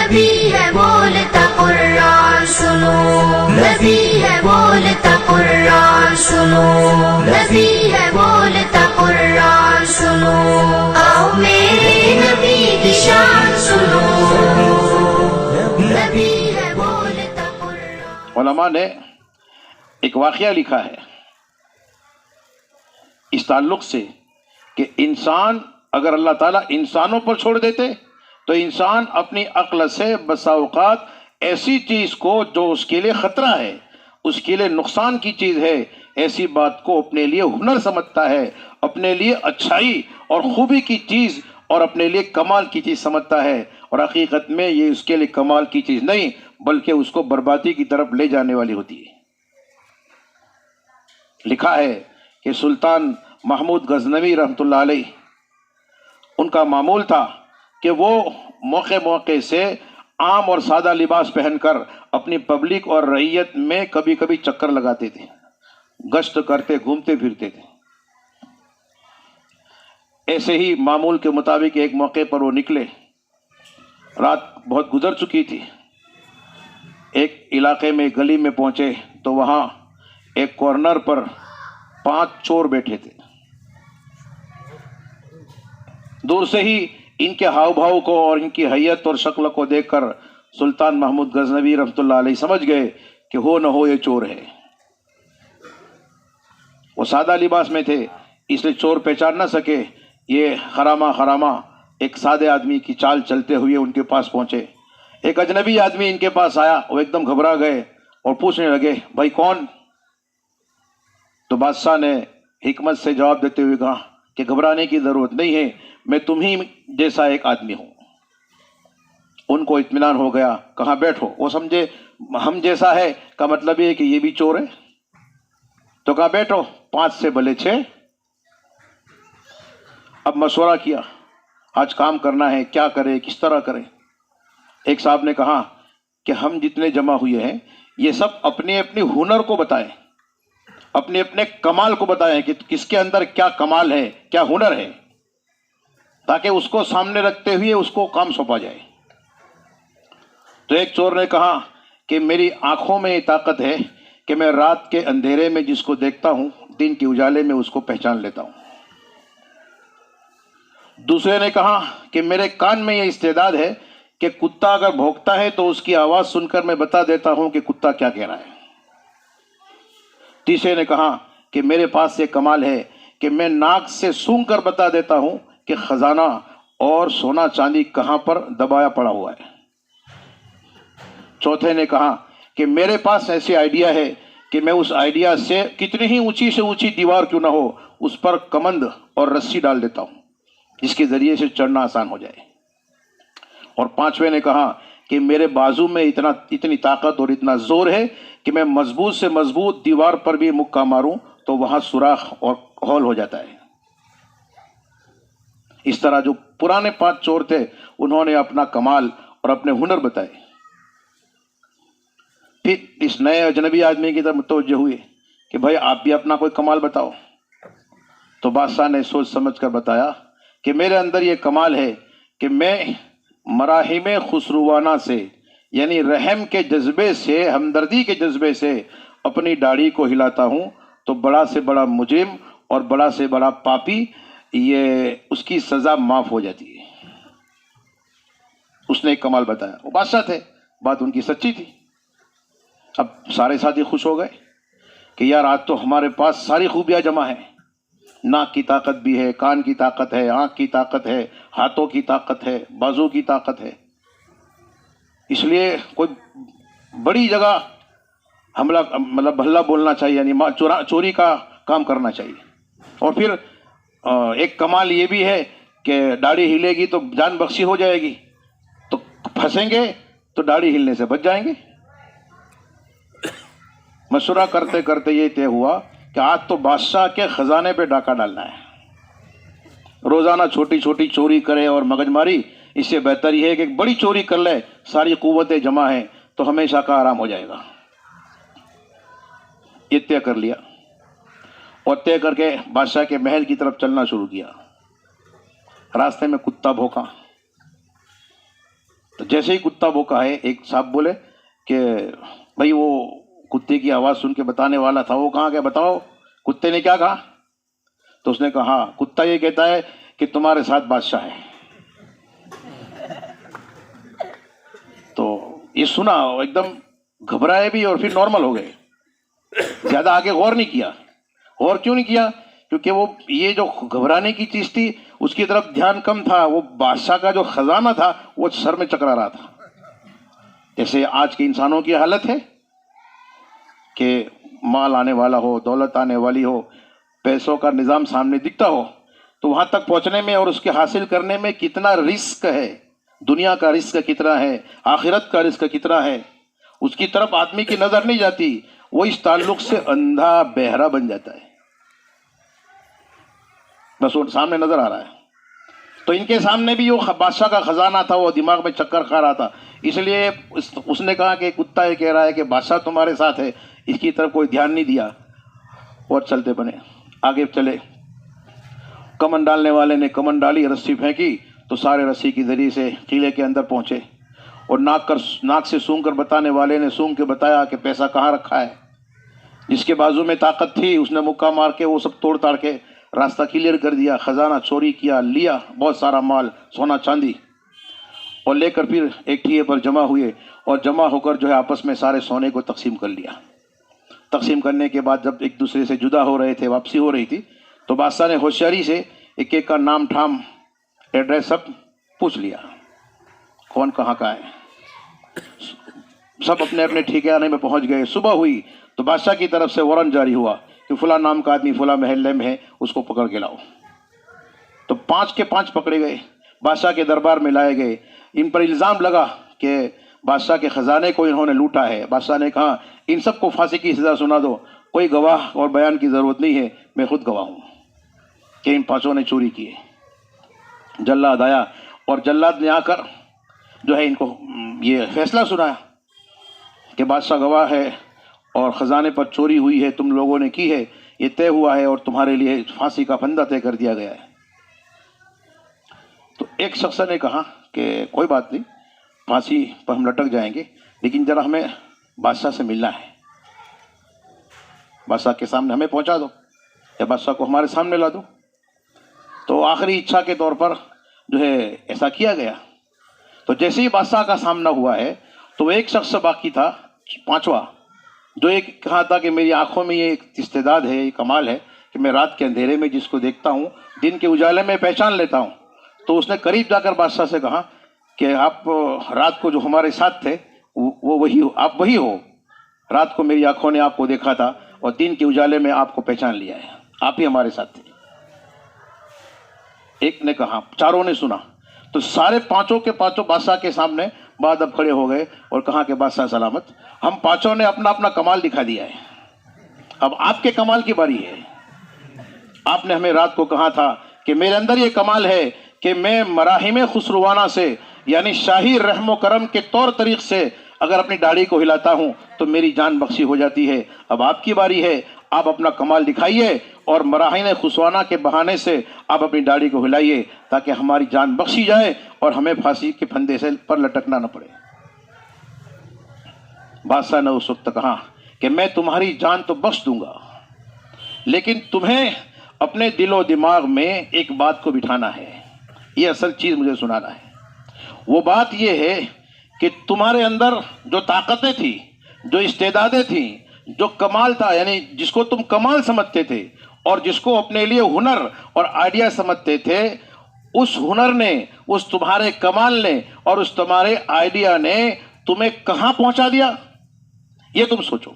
نبی ہے بولتا قرآن سنو، نبی ہے بولتا قرآن سنو، نبی ہے بولتا قرآن سنو، آؤ میرے نبی کی شان سنو، نبی ہے بولتا قرآن۔ علماء نے ایک واقعہ لکھا ہے اس تعلق سے کہ انسان اگر اللہ تعالیٰ انسانوں پر چھوڑ دیتے تو انسان اپنی عقل سے بسا اوقات ایسی چیز کو جو اس کے لیے خطرہ ہے، اس کے لیے نقصان کی چیز ہے، ایسی بات کو اپنے لیے ہنر سمجھتا ہے، اپنے لیے اچھائی اور خوبی کی چیز اور اپنے لیے کمال کی چیز سمجھتا ہے، اور حقیقت میں یہ اس کے لیے کمال کی چیز نہیں بلکہ اس کو بربادی کی طرف لے جانے والی ہوتی ہے۔ لکھا ہے کہ سلطان محمود غزنوی رحمۃ اللہ علیہ ان کا معمول تھا کہ وہ موقع موقع سے عام اور سادہ لباس پہن کر اپنی پبلک اور رعیت میں کبھی کبھی چکر لگاتے تھے، گشت کرتے گھومتے پھرتے تھے۔ ایسے ہی معمول کے مطابق ایک موقع پر وہ نکلے، رات بہت گزر چکی تھی، ایک علاقے میں گلی میں پہنچے تو وہاں ایک کارنر پر 5 چور بیٹھے تھے۔ دور سے ہی ان کے ہاؤ بھاؤ کو اور ان کی حیت اور شکل کو دیکھ کر سلطان محمود غزنوی رحمۃ اللہ علیہ سمجھ گئے کہ ہو نہ ہو یہ چور ہے۔ وہ سادہ لباس میں تھے اس لیے چور پہچان نہ سکے، یہ خرامہ ایک سادے آدمی کی چال چلتے ہوئے ان کے پاس پہنچے۔ ایک اجنبی آدمی ان کے پاس آیا، وہ ایک دم گھبرا گئے اور پوچھنے لگے بھائی کون؟ تو بادشاہ نے حکمت سے جواب دیتے ہوئے کہا کہ گھبرانے کی ضرورت نہیں ہے، میں تمہیں جیسا ایک آدمی ہوں۔ ان کو اطمینان ہو گیا، کہاں بیٹھو۔ وہ سمجھے ہم جیسا ہے کا مطلب یہ کہ یہ بھی چور ہے، تو کہا بیٹھو، 5 سے بھلے 6۔ اب مشورہ کیا آج کام کرنا ہے، کیا کرے، کس طرح کرے۔ ایک صاحب نے کہا کہ ہم جتنے جمع ہوئے ہیں یہ سب اپنے اپنے ہنر کو بتائیں، اپنے اپنے کمال کو بتائیں کہ کس کے اندر کیا کمال ہے، کیا ہنر ہے، تاکہ اس کو سامنے رکھتے ہوئے اس کو کام سونپا جائے۔ تو ایک چور نے کہا کہ میری آنکھوں میں یہ طاقت ہے کہ میں رات کے اندھیرے میں جس کو دیکھتا ہوں دن کے اجالے میں اس کو پہچان لیتا ہوں۔ دوسرے نے کہا کہ میرے کان میں یہ استعداد ہے کہ کتا اگر بھونکتا ہے تو اس کی آواز سن کر میں بتا دیتا ہوں کہ کتا کیا کہہ رہا ہے۔ تیسرے نے کہا کہ میرے پاس یہ کمال ہے کہ میں ناک سے سونگھ کر بتا دیتا ہوں کہ خزانہ اور سونا چاندی کہاں پر دبایا پڑا ہوا ہے۔ چوتھے نے کہا کہ میرے پاس ایسی آئیڈیا ہے کہ میں اس آئیڈیا سے کتنی ہی اونچی سے اونچی دیوار کیوں نہ ہو اس پر کمند اور رسی ڈال دیتا ہوں جس کے ذریعے سے چڑھنا آسان ہو جائے۔ اور پانچویں نے کہا کہ میرے بازو میں اتنی طاقت اور اتنا زور ہے کہ میں مضبوط سے مضبوط دیوار پر بھی مکہ ماروں تو وہاں سوراخ اور ہول ہو جاتا ہے۔ اس طرح جو پرانے 5 چور تھے انہوں نے اپنا کمال اور اپنے ہنر بتائے۔ پھر اس نئے اجنبی آدمی کی طرف متوجہ ہوئے کہ بھائی آپ بھی اپنا کوئی کمال بتاؤ۔ تو بادشاہ نے سوچ سمجھ کر بتایا کہ میرے اندر یہ کمال ہے کہ میں مراحم خسروانہ سے یعنی رحم کے جذبے سے، ہمدردی کے جذبے سے اپنی داڑھی کو ہلاتا ہوں تو بڑا سے بڑا مجرم اور بڑا سے بڑا پاپی یہ اس کی سزا معاف ہو جاتی ہے۔ اس نے ایک کمال بتایا، وہ بادشاہ تھے، بات ان کی سچی تھی۔ اب سارے ساتھی خوش ہو گئے کہ یار آج تو ہمارے پاس ساری خوبیاں جمع ہیں، ناک کی طاقت بھی ہے، کان کی طاقت ہے، آنکھ کی طاقت ہے، ہاتھوں کی طاقت ہے، بازو کی طاقت ہے۔ اس لیے کوئی بڑی جگہ حملہ مطلب بھلا بولنا چاہیے، یعنی چوری کا کام کرنا چاہیے۔ اور پھر ایک کمال یہ بھی ہے کہ داڑھی ہلے گی تو جان بخشی ہو جائے گی، تو پھنسیں گے تو داڑھی ہلنے سے بچ جائیں گے۔ مشورہ کرتے کرتے یہ طے ہوا کہ آج تو بادشاہ کے خزانے پہ ڈاکہ ڈالنا ہے۔ روزانہ چھوٹی چھوٹی چوری کرے اور مگج ماری، اس سے بہتر یہ ہے کہ ایک بڑی چوری کر لے، ساری قوتیں جمع ہیں تو ہمیشہ کا آرام ہو جائے گا۔ یہ طے کر لیا اور طے کر کے بادشاہ کے محل کی طرف چلنا شروع کیا۔ راستے میں کتا بھونکا تو جیسے ہی کتا بھوکا ہے، ایک صاحب بولے کہ بھائی وہ کتے کی آواز سن کے بتانے والا تھا، وہ کہاں گیا بتاؤ کتے نے کیا کہا؟ تو اس نے کہا ہاں کتا یہ کہتا ہے کہ تمہارے ساتھ بادشاہ ہے۔ تو یہ سنا ایک دم گھبرائے بھی اور پھر نارمل ہو گئے، زیادہ آگے غور نہیں کیا۔ غور کیوں نہیں کیا؟ کیونکہ وہ یہ جو گھبرانے کی چیز تھی اس کی طرف دھیان کم تھا، وہ بادشاہ کا جو خزانہ تھا وہ سر میں چکرا رہا تھا۔ جیسے آج کے انسانوں کی حالت ہے کہ مال آنے والا ہو، دولت آنے والی ہو، پیسوں کا نظام سامنے دکھتا ہو، تو وہاں تک پہنچنے میں اور اس کے حاصل کرنے میں کتنا رسک ہے، دنیا کا رسک کتنا ہے، آخرت کا رسک کتنا ہے، اس کی طرف آدمی کی نظر نہیں جاتی، وہ اس تعلق سے اندھا بہرا بن جاتا ہے، بس وہ سامنے نظر آ رہا ہے۔ تو ان کے سامنے بھی وہ بادشاہ کا خزانہ تھا، وہ دماغ میں چکر کھا رہا تھا، اس لیے اس نے کہا کہ کتا یہ کہہ رہا ہے کہ بادشاہ تمہارے ساتھ ہے، اس کی طرف کوئی دھیان نہیں دیا اور چلتے بنے، آگے چلے۔ کمن ڈالنے والے نے کمن ڈالی، رسی پھینکی تو سارے رسی کے ذریعے سے قلعے کے اندر پہنچے، اور ناک سے سونگ کر بتانے والے نے سونگ کے بتایا کہ پیسہ کہاں رکھا ہے۔ جس کے بازو میں طاقت تھی اس نے مکہ مار کے وہ سب توڑ تاڑ کے راستہ کلیئر کر دیا، خزانہ چوری کیا، لیا بہت سارا مال، سونا چاندی، اور لے کر پھر ایک ٹھیے پر جمع ہوئے، اور جمع ہو کر جو ہے آپس میں سارے سونے کو تقسیم کر لیا۔ تقسیم کرنے کے بعد جب ایک دوسرے سے جدا ہو رہے تھے، واپسی ہو رہی تھی، تو بادشاہ نے ہوشیاری سے ایک ایک کا نام ٹھام ایڈریس سب پوچھ لیا، کون کہاں کا ہے، سب اپنے اپنے ٹھکانے میں پہنچ گئے۔ صبح ہوئی تو بادشاہ کی طرف سے وارنٹ جاری ہوا کہ فلاں نام کا آدمی فلاں محلے میں ہے، اس کو پکڑ کے لاؤ۔ تو 5 کے 5 پکڑے گئے، بادشاہ کے دربار میں لائے گئے۔ ان پر الزام لگا کہ بادشاہ کے خزانے کو انہوں نے لوٹا ہے۔ بادشاہ نے کہا ان سب کو پھانسی کی سزا سنا دو، کوئی گواہ اور بیان کی ضرورت نہیں ہے، میں خود گواہ ہوں کہ ان 5 نے چوری کی ہے۔ جلاد آیا اور جلاد نے آ کر جو ہے ان کو یہ فیصلہ سنایا کہ بادشاہ گواہ ہے اور خزانے پر چوری ہوئی ہے، تم لوگوں نے کی ہے، یہ طے ہوا ہے اور تمہارے لیے پھانسی کا پھندا طے کر دیا گیا ہے۔ تو ایک شخص نے کہا کہ کوئی بات نہیں، پھانسی پر ہم لٹک جائیں گے، لیکن ذرا ہمیں بادشاہ سے ملنا ہے، بادشاہ کے سامنے ہمیں پہنچا دو یا بادشاہ کو ہمارے سامنے لا دو۔ تو آخری اچھا کے طور پر جو ہے ایسا کیا گیا۔ تو جیسے ہی بادشاہ کا سامنا ہوا ہے تو ایک شخص باقی تھا، 5واں، جو ایک کہا تھا کہ میری آنکھوں میں یہ ایک استعداد ہے، یہ کمال ہے کہ میں رات کے اندھیرے میں جس کو دیکھتا ہوں دن کے اجالے میں پہچان لیتا ہوں۔ تو اس نے قریب جا کر بادشاہ سے کہا کہ آپ رات کو جو ہمارے ساتھ تھے وہ وہی ہو، آپ وہی ہو، رات کو میری آنکھوں نے آپ کو دیکھا تھا اور دن کے اجالے میں آپ کو پہچان لیا ہے، آپ ہی ہمارے ساتھ تھے۔ ایک نے کہا، 4 نے سنا، تو سارے 5 کے 5 بادشاہ کے سامنے بعد اب کھڑے ہو گئے اور کہا کہ بادشاہ سلامت، ہم 5 نے اپنا اپنا کمال دکھا دیا ہے، اب آپ کے کمال کی باری ہے۔ آپ نے ہمیں رات کو کہا تھا کہ میرے اندر یہ کمال ہے کہ میں مراحم خسروانہ سے یعنی شاہی رحم و کرم کے طور طریق سے اگر اپنی داڑھی کو ہلاتا ہوں تو میری جان بخشی ہو جاتی ہے۔ اب آپ کی باری ہے، آپ اپنا کمال دکھائیے اور مراحم خسروانہ کے بہانے سے آپ اپنی داڑھی کو ہلائیے تاکہ ہماری جان بخشی جائے اور ہمیں پھانسی کے پھندے سے پر لٹکنا نہ پڑے۔ بادشاہ نے اس وقت کہا کہ میں تمہاری جان تو بخش دوں گا، لیکن تمہیں اپنے دل و دماغ میں ایک بات کو بٹھانا ہے، یہ اصل چیز مجھے سنانا ہے۔ وہ بات یہ ہے کہ تمہارے اندر جو طاقتیں تھیں، جو استعدادیں تھیں، جو کمال تھا، یعنی جس کو تم کمال سمجھتے تھے اور جس کو اپنے لیے ہنر اور آئیڈیا سمجھتے تھے، اس ہنر نے، اس تمہارے کمال نے اور اس تمہارے آئیڈیا نے تمہیں کہاں پہنچا دیا، یہ تم سوچو۔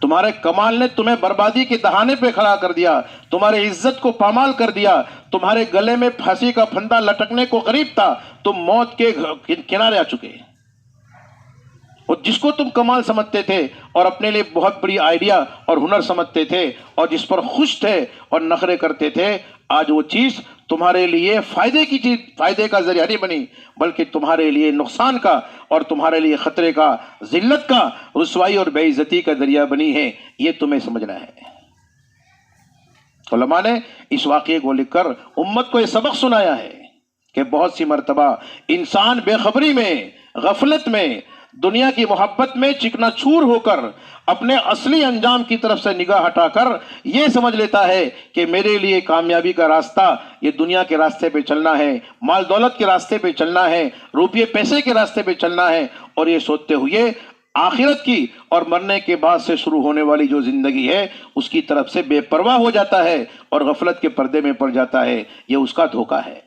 تمہارے کمال نے تمہیں بربادی کے دہانے پہ کھڑا کر دیا، تمہاری عزت کو پامال کر دیا، تمہارے گلے میں پھانسی کا پھندا لٹکنے کو قریب تھا، تم موت کے کنارے آ چکے۔ اور جس کو تم کمال سمجھتے تھے اور اپنے لیے بہت بڑی آئیڈیا اور ہنر سمجھتے تھے اور جس پر خوش تھے اور نخرے کرتے تھے، آج وہ چیز تمہارے لیے فائدے کی چیز، فائدے کا ذریعہ نہیں بنی، بلکہ تمہارے لیے نقصان کا اور تمہارے لیے خطرے کا، ذلت کا، رسوائی اور بے عزتی کا ذریعہ بنی ہے۔ یہ تمہیں سمجھنا ہے۔ علماء نے اس واقعے کو لکھ کر امت کو یہ سبق سنایا ہے کہ بہت سی مرتبہ انسان بے خبری میں، غفلت میں، دنیا کی محبت میں چکنا چور ہو کر اپنے اصلی انجام کی طرف سے نگاہ ہٹا کر یہ سمجھ لیتا ہے کہ میرے لیے کامیابی کا راستہ یہ دنیا کے راستے پہ چلنا ہے، مال دولت کے راستے پہ چلنا ہے، روپیے پیسے کے راستے پہ چلنا ہے، اور یہ سوچتے ہوئے آخرت کی اور مرنے کے بعد سے شروع ہونے والی جو زندگی ہے اس کی طرف سے بے پرواہ ہو جاتا ہے اور غفلت کے پردے میں پڑ جاتا ہے۔ یہ اس کا دھوکہ ہے۔